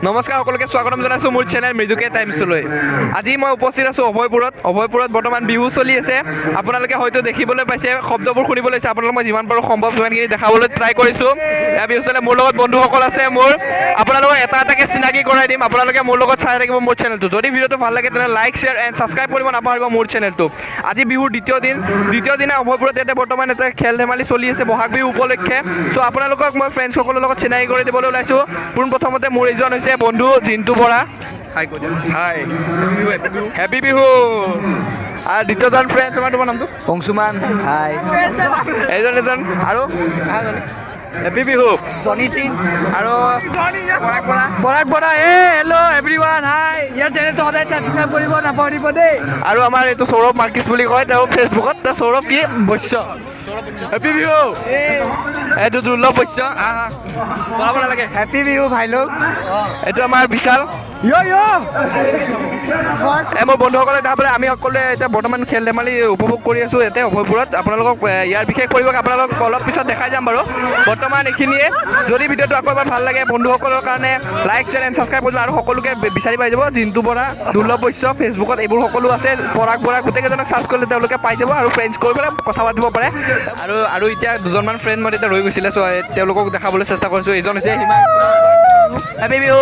নমস্কাৰ সকলোকে স্বাগতম জনাইছোঁ মোৰ চেনেল মৃদুকে টাইমছলৈ। আজি মই উপস্থিত আছোঁ অভয়পুৰত বৰ্তমান বিহু চলি আছে। আপোনালোকে হয়তো দেখিবলৈ পাইছে, শব্দবোৰ শুনিবলৈ পাইছে। আপোনালোকক মই যিমান পাৰোঁ সম্ভৱ সিমানখিনি দেখাবলৈ ট্ৰাই কৰিছোঁ। এয়া বিহু চলে মোৰ লগত বন্ধুসকল আছে মোৰ। আপোনালোকক এটা এটাকৈ চিনাকি কৰাই দিম। আপোনালোকে মোৰ লগত চাই থাকিব মোৰ চেনেলটো। যদি ভিডিঅ'টো ভাল লাগে তেনেহ'লে লাইক শ্বেয়াৰ এণ্ড ছাবস্ক্ৰাইব কৰিব নাপাহৰিব মোৰ চেনেলটো। আজি বিহুৰ দ্বিতীয় দিনা অভয়পুৰত ইয়াতে বৰ্তমান এটা খেল ধেমালি চলি আছে বহাগ বিহু উপলক্ষে। চ' আপোনালোকক মই ফ্ৰেণ্ডছসকলৰ লগত চিনাকি কৰি দিবলৈ ওলাইছোঁ। পোনপ্ৰথমতে মোৰ এইজন হৈছে বন্ধু জিন্তু বৰা। হাই হেপী বিহু। আৰু দ্বিতীয়জন ফ্ৰেণ্ডছ আমাৰ, তোমাৰ নামটো? অংশুমান। হাই। এজন আৰু হেপী বিহু জনি সিং আৰু পৰাগ বৰা। হেল্ল' এভৰিৱান, হাই। ইয়াৰ চেনেলটো সদায় ছাবস্ক্ৰাইব কৰিব নাপাহৰিব দেই। আৰু আমাৰ এইটো সৌৰভ মাৰ্কিছ বুলি কয়, তেওঁ ফেচবুকত। তেওঁ সৌৰভ কি বৈশ্য। হেপী বিহু। এইটো দুৰ্লভ বৈশ্য। বনাব নালাগে। হেপী বিহু ভাই লোক। এইটো আমাৰ বিশাল। মোৰ বন্ধুসকলে তাৰপৰা আমি সকলোৱে এতিয়া বৰ্তমান খেল ধেমালি উপভোগ কৰি আছোঁ ইয়াতে অভয়পুৰত। আপোনালোকক ইয়াৰ বিশেষ পৰিৱেশ আপোনালোকক অলপ পিছত দেখাই যাম বাৰু। বৰ্তমান এইখিনিয়ে। যদি ভিডিঅ'টো আকৌ এবাৰ ভাল লাগে বন্ধুসকলৰ কাৰণে লাইক শ্বেয়াৰ এণ্ড ছাবস্ক্ৰাইব কৰিব। আৰু সকলোকে বিচাৰি পাই যাব জিন্তু বৰা, দুৰ্লভ বৈশ্য ফেচবুকত এইবোৰ সকলো আছে। পৰাগ বৰা গোটেইকেইজনক চাৰ্চ কৰিলে তেওঁলোকে পাই যাব আৰু ফ্ৰেণ্ডছ কৰি পেলাই কথা পাতিব পাৰে। আৰু এতিয়া দুজনমান ফ্ৰেণ্ড মই এতিয়া ৰৈ গৈছিলে, চ' তেওঁলোকক দেখাবলৈ চেষ্টা কৰিছোঁ। এইজন হৈছে হেপী বিহু।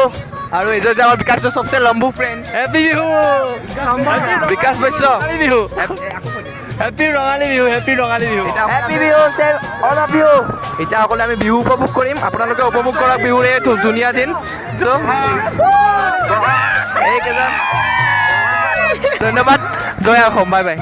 আৰু এইজন যে আমাৰ বিকাশ চবচে লম্বু friend. Happy Bihu Bikash Baishya. Bihu happy Rongali Bihu. Happy Rongali Bihu. Happy Bihu all of you. এতিয়া সকলোৱে আমি বিহু উপভোগ কৰিম। আপোনালোকে উপভোগ কৰক বিহুৰ এই ধুনীয়া দিন। চ' এইকেইজন ধন্যবাদ। জয় অসম। Bye bye.